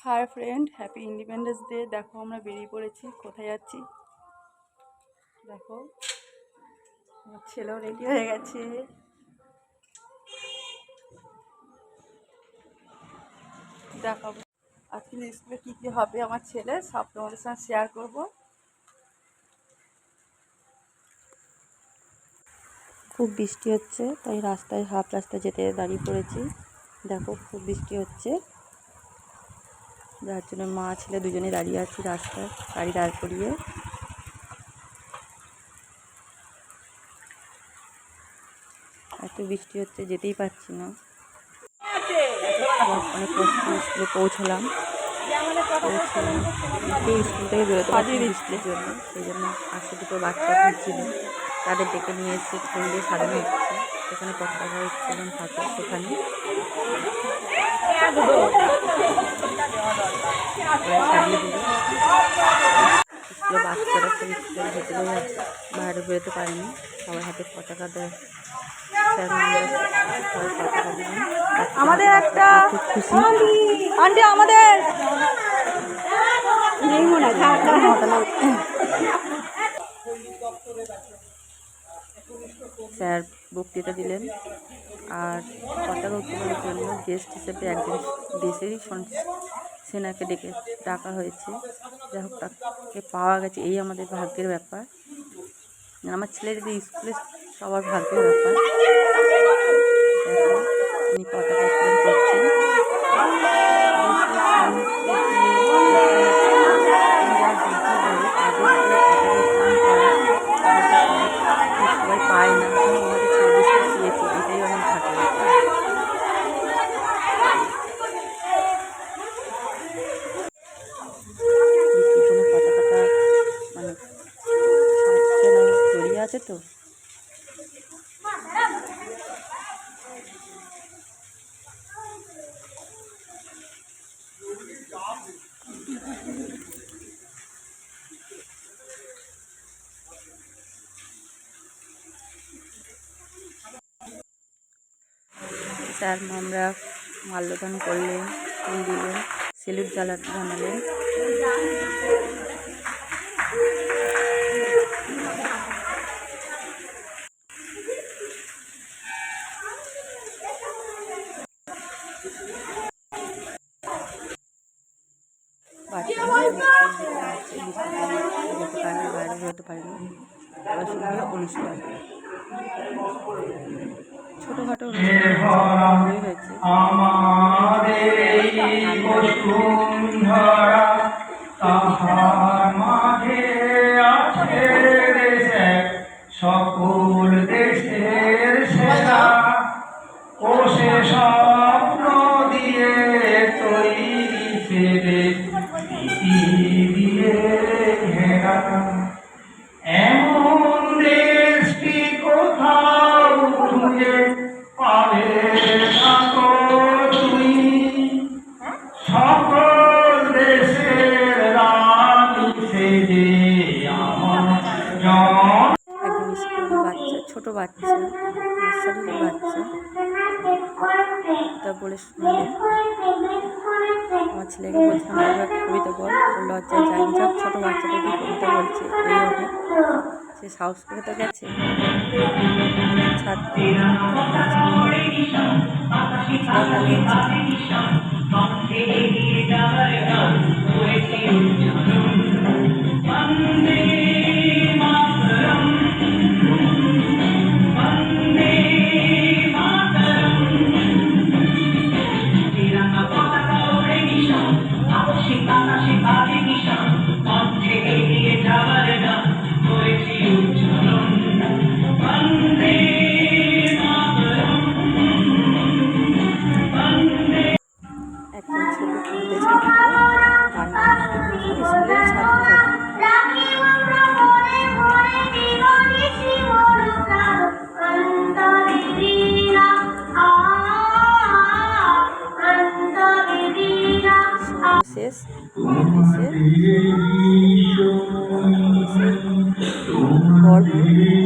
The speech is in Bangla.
Hi friend, happy independence day. দেখো আমরা বেরিয়ে পড়েছি, কোথায় যাচ্ছি দেখো। আমার ছেলেও রেডি হয়ে গেছে। দেখাবো আজকে স্কুলে কী কী হবে আমার ছেলে, সব তোমাদের সঙ্গে শেয়ার করবো। খুব বৃষ্টি হচ্ছে, তাই রাস্তায় হাফ রাস্তায় যেতে দাঁড়িয়ে পড়েছি। দেখো খুব বৃষ্টি হচ্ছে, যার জন্য মা ছেলে দুজনে দাঁড়িয়ে আছি রাস্তায় গাড়ি দাঁড় করিয়ে। এত বৃষ্টি হচ্ছে যেতেই পারছি না। অনেক কষ্ট স্কুলে পৌঁছলাম। স্কুল থেকে বেরোতে পারছি বৃষ্টির জন্য, সেই জন্য পাশে দুটো বাচ্চা ঘুরছিল, তাদের ডেকে নিয়ে এসে ফুল দিয়ে সাজানো হচ্ছে। সেখানে পতাকা উত্তোলন থাকে, সেখানে সাজিয়ে দিল। স্কুলে বাচ্চারা সব স্কুলের ভেতরে আছে, বাইরে বেরোতে পারেনি। সবার হাতে পতাকা দেয়, পতাকা দিলেন। আমাদের একটা খুব খুশি আন্টি, আমাদের স্যার বক্তৃতা দিলেন। আর পতাকা উত্তোলনের জন্য গেস্ট হিসেবে একজন দেশেরই সেনাকে ডাকা হয়েছে। যাই হোক, তাকে পাওয়া গেছে, এই আমাদের ভাগ্যের ব্যাপার। আমার ছেলের যদি স্কুলে সবার ভাগ্যের ব্যাপার। দেখো উনি পতাকা উত্তোলন করছেন। সবাই পায় না, আমাদের ছেলে দেশকে পেয়েছে, এটাই অনেক ভাগ্যের ব্যাপার। বৃষ্টির জন্য পতাকাটা মানে ছাড়ছে না, জড়িয়ে আছে তো। স্যার আমরা মাল্যদান করলেন, ফুল দিলেন, সেলুট জানালেন। বাইরে বেরোতে পারেনি। এবার শুরু হলো অনুষ্ঠান, ছোটোখাটো অনুষ্ঠান হয়েছে। সকল দেশের সেরা ও সে স্বপ্ন দিয়ে তৈরি ছেলে দিয়ে ঘেরা। এমন দেশটি কোথাও খুঁজে পাবে না তো তুই, সকল দেশের রানী সেজে আমার জন। একদম স্কুলের বাচ্চা, ছোট বাচ্চা, নার্সারির বাচ্চা, তা বলে শুনলে আমার ছেলেকে বলছিলাম কবিতা বল, লজ্জায় যায়নি। যাক, ছোটো বাচ্চাটাকে কবিতা বলছে, এই অনেক। সে সাহস করে তো গেছে। ছাত্রী শেষ গল্প